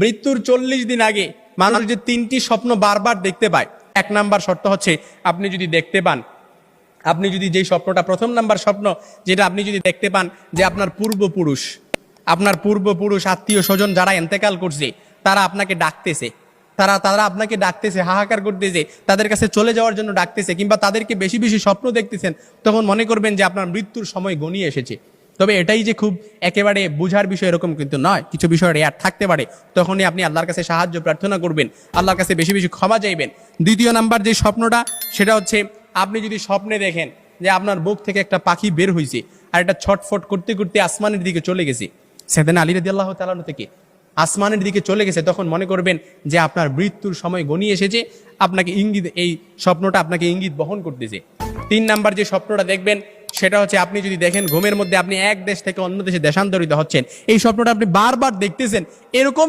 মৃত্যুর 40 দিন আগে মানুষ যে 3টি স্বপ্ন বারবার দেখতে পায়, 1 নাম্বার শর্ত হচ্ছে আপনি যদি দেখতে পান, আপনি যদি যেই স্বপ্নটা, প্রথম নাম্বার স্বপ্ন যেটা আপনি যদি দেখতে পান যে আপনার পূর্বপুরুষ আত্মীয় স্বজন যারা ইন্তেকাল করছে তারা আপনাকে ডাকতেছে, তারা আপনাকে ডাকতেছে, হাহাকার করতেছে, তাদের কাছে চলে যাওয়ার জন্য ডাকতেছে, কিংবা তাদেরকে বেশি বেশি স্বপ্ন দেখতেছেন, তখন মনে করবেন যে আপনার মৃত্যুর সময় গনিয়ে এসেছে। তবে এটাই যে খুব একেবারে বোঝার বিষয় এরকম কিন্তু নয়, কিছু বিষয় রেয়ার থাকতে পারে। তখনই আপনি আল্লাহর কাছে সাহায্য প্রার্থনা করবেন, আল্লাহর কাছে বেশি বেশি ক্ষমা চাইবেন। দ্বিতীয় নাম্বার যে স্বপ্নটা, সেটা হচ্ছে আপনি যদি স্বপ্নে দেখেন যে আপনার বুক থেকে একটা পাখি বের হয়েছে আর এটা ছটফট করতে করতে আসমানের দিকে চলে গেছে, সাইয়েদনা আলী রাদিয়াল্লাহু তাআলা থেকে আসমানের দিকে চলে গেছে, তখন মনে করবেন যে আপনার মৃত্যুর সময় গনিয়ে এসেছে, আপনাকে ইঙ্গিত, এই স্বপ্নটা আপনাকে ইঙ্গিত বহন করতেছে। 3 নাম্বার যে স্বপ্নটা দেখবেন সেটা হচ্ছে আপনি যদি দেখেন ঘুমের মধ্যে আপনি এক দেশ থেকে অন্য দেশে দেশান্তরিত হচ্ছেন, এই স্বপ্নটা আপনি বারবার দেখতেছেন, এরকম